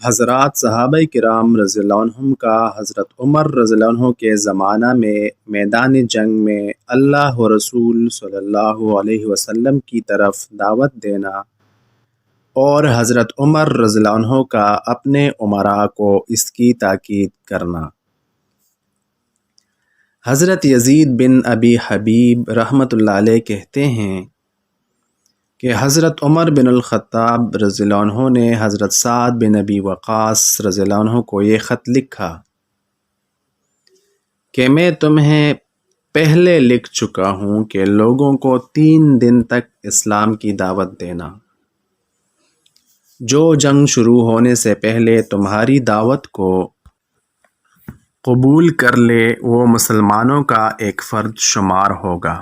حضرات صحابہ کرام رضی اللہ عنہم کا حضرت عمر رضی اللہ عنہ کے زمانہ میں میدان جنگ میں اللہ و رسول صلی اللہ علیہ وسلم کی طرف دعوت دینا اور حضرت عمر رضی اللہ عنہ کا اپنے امراء کو اس کی تاکید کرنا۔ حضرت یزید بن ابی حبیب رحمۃ اللہ علیہ کہتے ہیں کہ حضرت عمر بن الخطاب رضی اللہ عنہ نے حضرت سعد بن ابی وقاص رضی اللہ عنہ کو یہ خط لکھا کہ میں تمہیں پہلے لکھ چکا ہوں کہ لوگوں کو 3 دن تک اسلام کی دعوت دینا۔ جو جنگ شروع ہونے سے پہلے تمہاری دعوت کو قبول کر لے وہ مسلمانوں کا ایک فرد شمار ہوگا،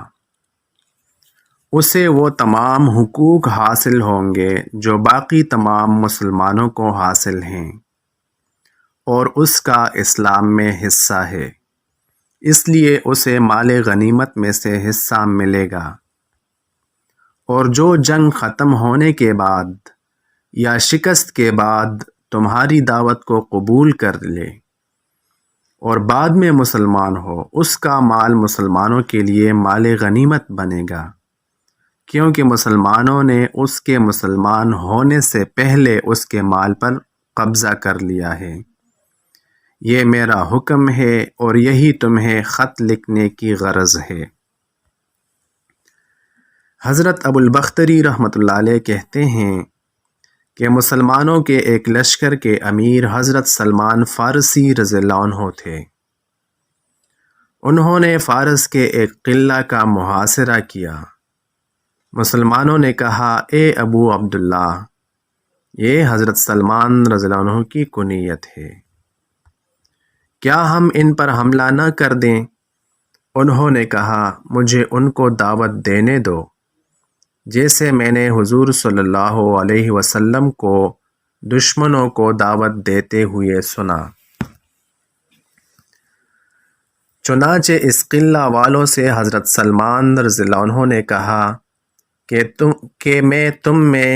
اسے وہ تمام حقوق حاصل ہوں گے جو باقی تمام مسلمانوں کو حاصل ہیں، اور اس کا اسلام میں حصہ ہے، اس لیے اسے مال غنیمت میں سے حصہ ملے گا۔ اور جو جنگ ختم ہونے کے بعد یا شکست کے بعد تمہاری دعوت کو قبول کر لے اور بعد میں مسلمان ہو، اس کا مال مسلمانوں کے لیے مال غنیمت بنے گا، کیونکہ مسلمانوں نے اس کے مسلمان ہونے سے پہلے اس کے مال پر قبضہ کر لیا ہے۔ یہ میرا حکم ہے اور یہی تمہیں خط لکھنے کی غرض ہے۔ حضرت ابو البختری رحمۃ اللہ علیہ کہتے ہیں کہ مسلمانوں کے ایک لشکر کے امیر حضرت سلمان فارسی رضی اللہ عنہ تھے۔ انہوں نے فارس کے ایک قلعہ کا محاصرہ کیا۔ مسلمانوں نے کہا، اے ابو عبداللہ، یہ حضرت سلمان رضی اللہ عنہ کی کنیت ہے، کیا ہم ان پر حملہ نہ کر دیں؟ انہوں نے کہا، مجھے ان کو دعوت دینے دو، جیسے میں نے حضور صلی اللہ علیہ وسلم کو دشمنوں کو دعوت دیتے ہوئے سنا۔ چنانچہ اس قلعہ والوں سے حضرت سلمان رضی اللہ عنہ نے کہا کہ میں تم میں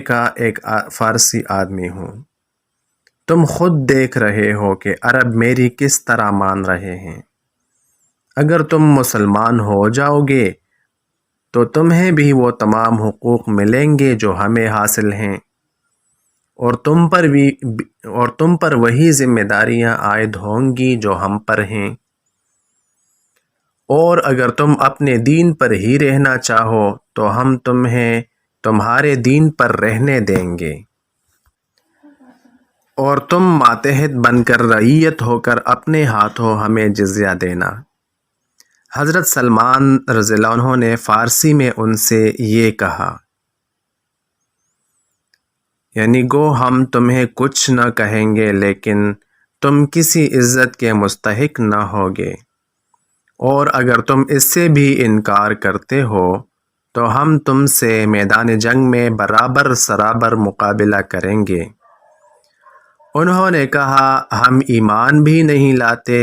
کا ایک فارسی آدمی ہوں، تم خود دیکھ رہے ہو کہ عرب میری کس طرح مان رہے ہیں۔ اگر تم مسلمان ہو جاؤ گے تو تمہیں بھی وہ تمام حقوق ملیں گے جو ہمیں حاصل ہیں، اور تم پر وہی ذمہ داریاں عائد ہوں گی جو ہم پر ہیں، اور اگر تم اپنے دین پر ہی رہنا چاہو تو ہم تمہیں تمہارے دین پر رہنے دیں گے، اور تم ماتحت بن کر رعیت ہو کر اپنے ہاتھوں ہمیں جزیہ دینا۔ حضرت سلمان رضی اللہ عنہ نے فارسی میں ان سے یہ کہا، یعنی گو ہم تمہیں کچھ نہ کہیں گے لیکن تم کسی عزت کے مستحق نہ ہوگے، اور اگر تم اس سے بھی انکار کرتے ہو تو ہم تم سے میدان جنگ میں برابر سرابر مقابلہ کریں گے۔ انہوں نے کہا، ہم ایمان بھی نہیں لاتے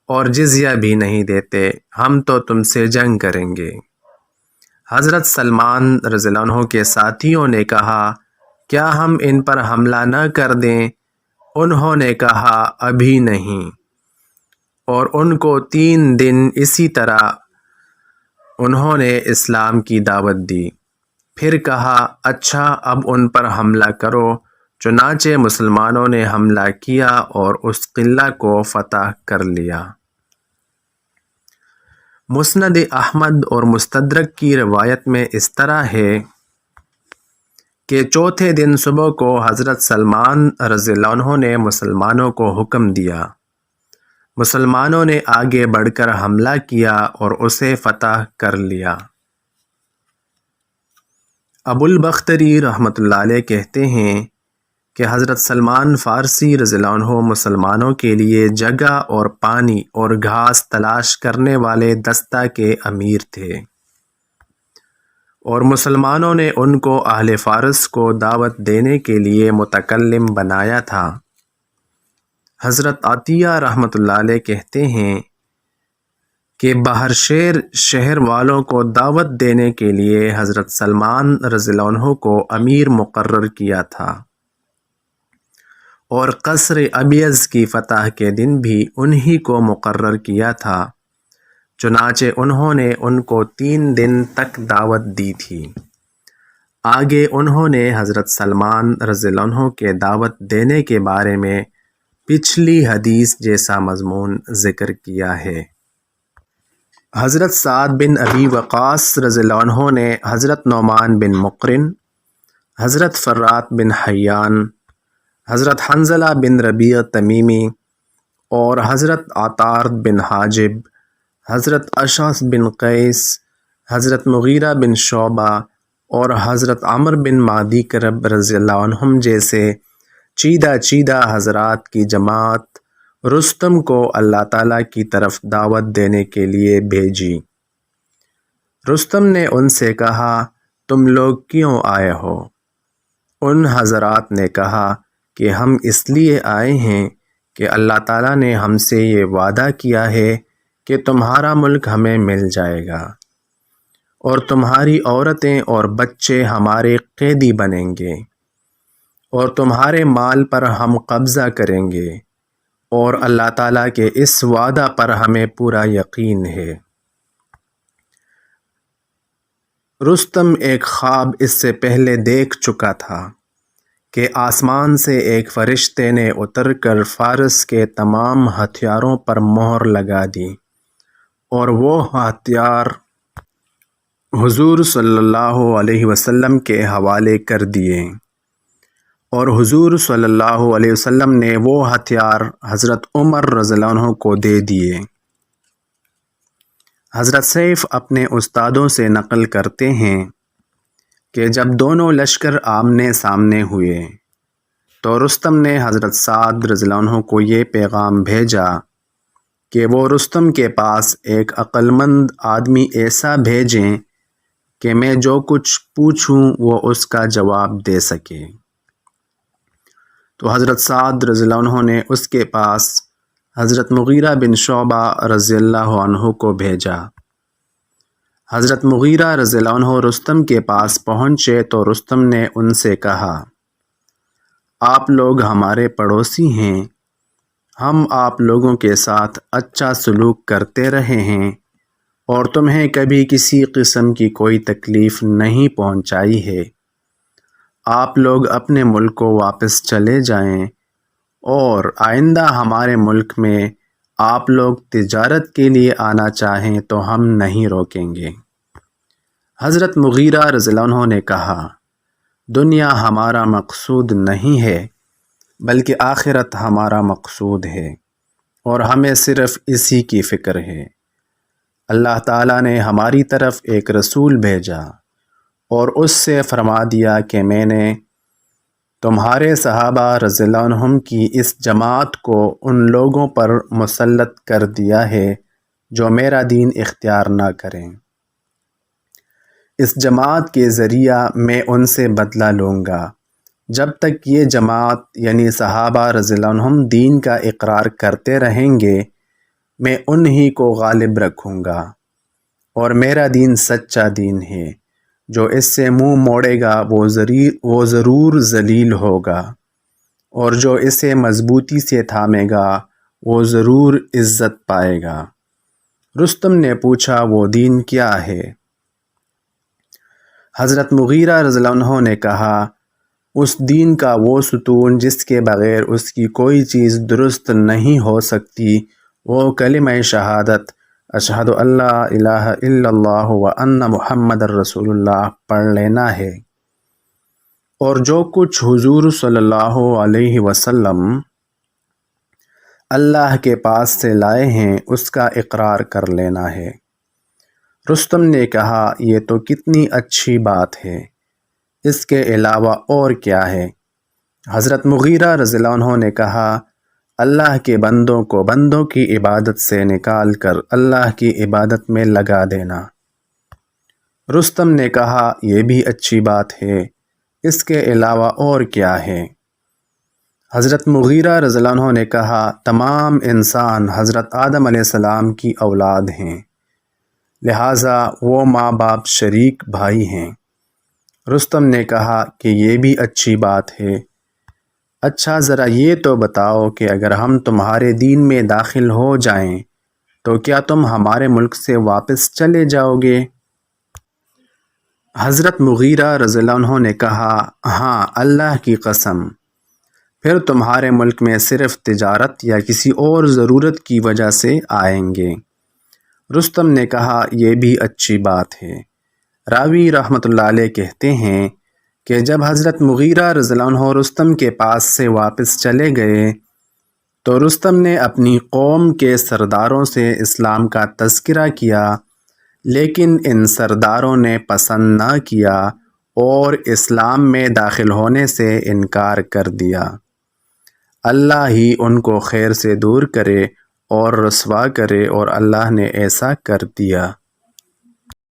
اور جزیہ بھی نہیں دیتے، ہم تو تم سے جنگ کریں گے۔ حضرت سلمان رضی اللہ عنہ کے ساتھیوں نے کہا، کیا ہم ان پر حملہ نہ کر دیں؟ انہوں نے کہا، ابھی نہیں، اور ان کو 3 دن اسی طرح انہوں نے اسلام کی دعوت دی، پھر کہا، اچھا اب ان پر حملہ کرو۔ چنانچہ مسلمانوں نے حملہ کیا اور اس قلعہ کو فتح کر لیا۔ مسند احمد اور مستدرک کی روایت میں اس طرح ہے کہ چوتھے دن صبح کو حضرت سلمان رضی اللہ عنہ نے مسلمانوں کو حکم دیا۔ مسلمانوں نے آگے بڑھ کر حملہ کیا اور اسے فتح کر لیا۔ ابو البختری رحمۃ اللہ علیہ کہتے ہیں کہ حضرت سلمان فارسی رضی اللہ عنہ مسلمانوں کے لیے جگہ اور پانی اور گھاس تلاش کرنے والے دستہ کے امیر تھے، اور مسلمانوں نے ان کو اہل فارس کو دعوت دینے کے لیے متکلم بنایا تھا۔ حضرت عطیہ رحمۃ اللہ علیہ کہتے ہیں کہ باہر شہر والوں کو دعوت دینے کے لیے حضرت سلمان رضی اللہ عنہ کو امیر مقرر کیا تھا، اور قصر ابیض کی فتح کے دن بھی انہی کو مقرر کیا تھا، چنانچہ انہوں نے ان کو 3 دن تک دعوت دی تھی۔ آگے انہوں نے حضرت سلمان رضی اللہ عنہ کے دعوت دینے کے بارے میں پچھلی حدیث جیسا مضمون ذکر کیا ہے۔ حضرت سعد بن ابی وقاص رضی اللہ عنہ نے حضرت نعمان بن مقرن، حضرت فرات بن حیان، حضرت حنظلہ بن ربیع تمیمی اور حضرت عطارد بن حاجب، حضرت اشعث بن قیس، حضرت مغیرہ بن شعبہ اور حضرت عمر بن معدی کرب رضی اللہ عنہم جیسے چیدہ حضرات کی جماعت رستم کو اللہ تعالیٰ کی طرف دعوت دینے کے لیے بھیجی۔ رستم نے ان سے کہا، تم لوگ کیوں آئے ہو؟ ان حضرات نے کہا کہ ہم اس لیے آئے ہیں کہ اللہ تعالیٰ نے ہم سے یہ وعدہ کیا ہے کہ تمہارا ملک ہمیں مل جائے گا، اور تمہاری عورتیں اور بچے ہمارے قیدی بنیں گے، اور تمہارے مال پر ہم قبضہ کریں گے، اور اللہ تعالیٰ کے اس وعدہ پر ہمیں پورا یقین ہے۔ رستم ایک خواب اس سے پہلے دیکھ چکا تھا کہ آسمان سے ایک فرشتے نے اتر کر فارس کے تمام ہتھیاروں پر مہر لگا دی، اور وہ ہتھیار حضور صلی اللہ علیہ وسلم کے حوالے کر دیے، اور حضور صلی اللہ علیہ وسلم نے وہ ہتھیار حضرت عمر رضی اللہ عنہ کو دے دیے۔ حضرت سیف اپنے استادوں سے نقل کرتے ہیں کہ جب دونوں لشکر آمنے سامنے ہوئے تو رستم نے حضرت سعد رضی اللہ عنہ کو یہ پیغام بھیجا کہ وہ رستم کے پاس ایک عقل مند آدمی ایسا بھیجیں کہ میں جو کچھ پوچھوں وہ اس کا جواب دے سکے۔ تو حضرت سعد رضی اللہ عنہ نے اس کے پاس حضرت مغیرہ بن شعبہ رضی اللہ عنہ کو بھیجا۔ حضرت مغیرہ رضی اللہ عنہ رستم کے پاس پہنچے تو رستم نے ان سے کہا، آپ لوگ ہمارے پڑوسی ہیں، ہم آپ لوگوں کے ساتھ اچھا سلوک کرتے رہے ہیں اور تمہیں کبھی کسی قسم کی کوئی تکلیف نہیں پہنچائی ہے۔ آپ لوگ اپنے ملک کو واپس چلے جائیں، اور آئندہ ہمارے ملک میں آپ لوگ تجارت کے لیے آنا چاہیں تو ہم نہیں روکیں گے۔ حضرت مغیرہ رضی اللہ عنہ نے کہا، دنیا ہمارا مقصود نہیں ہے بلکہ آخرت ہمارا مقصود ہے، اور ہمیں صرف اسی کی فکر ہے۔ اللہ تعالیٰ نے ہماری طرف ایک رسول بھیجا اور اس سے فرما دیا کہ میں نے تمہارے صحابہ رضی اللہ عنہم کی اس جماعت کو ان لوگوں پر مسلط کر دیا ہے جو میرا دین اختیار نہ کریں۔ اس جماعت کے ذریعہ میں ان سے بدلہ لوں گا۔ جب تک یہ جماعت یعنی صحابہ رضی اللہ عنہم دین کا اقرار کرتے رہیں گے، میں انہی کو غالب رکھوں گا، اور میرا دین سچا دین ہے۔ جو اس سے منہ موڑے گا وہ ضرور ذلیل ہوگا، اور جو اسے مضبوطی سے تھامے گا وہ ضرور عزت پائے گا۔ رستم نے پوچھا، وہ دین کیا ہے؟ حضرت مغیرہ رضی اللہ عنہ نے کہا، اس دین کا وہ ستون جس کے بغیر اس کی کوئی چیز درست نہیں ہو سکتی، وہ کلمہ شہادت اشہد ان لا الہ الا اللہ وان محمد الرسول اللہ پڑھ لینا ہے، اور جو کچھ حضور صلی اللہ علیہ وسلم اللہ کے پاس سے لائے ہیں اس کا اقرار کر لینا ہے۔ رستم نے کہا، یہ تو کتنی اچھی بات ہے، اس کے علاوہ اور کیا ہے؟ حضرت مغیرہ رضی اللہ عنہ نے کہا، اللہ کے بندوں کو بندوں کی عبادت سے نکال کر اللہ کی عبادت میں لگا دینا۔ رستم نے کہا، یہ بھی اچھی بات ہے، اس کے علاوہ اور کیا ہے؟ حضرت مغیرہ رضی اللہ عنہ نے کہا، تمام انسان حضرت آدم علیہ السلام کی اولاد ہیں، لہٰذا وہ ماں باپ شریک بھائی ہیں۔ رستم نے کہا کہ یہ بھی اچھی بات ہے۔ اچھا ذرا یہ تو بتاؤ کہ اگر ہم تمہارے دین میں داخل ہو جائیں تو کیا تم ہمارے ملک سے واپس چلے جاؤ گے؟ حضرت مغیرہ رضی اللہ عنہ نے کہا، ہاں اللہ کی قسم، پھر تمہارے ملک میں صرف تجارت یا کسی اور ضرورت کی وجہ سے آئیں گے۔ رستم نے کہا، یہ بھی اچھی بات ہے۔ راوی رحمۃ اللہ علیہ کہتے ہیں کہ جب حضرت مغیرہ رضی اللہ عنہ رستم کے پاس سے واپس چلے گئے تو رستم نے اپنی قوم کے سرداروں سے اسلام کا تذکرہ کیا، لیکن ان سرداروں نے پسند نہ کیا اور اسلام میں داخل ہونے سے انکار کر دیا۔ اللہ ہی ان کو خیر سے دور کرے اور رسوا کرے، اور اللہ نے ایسا کر دیا۔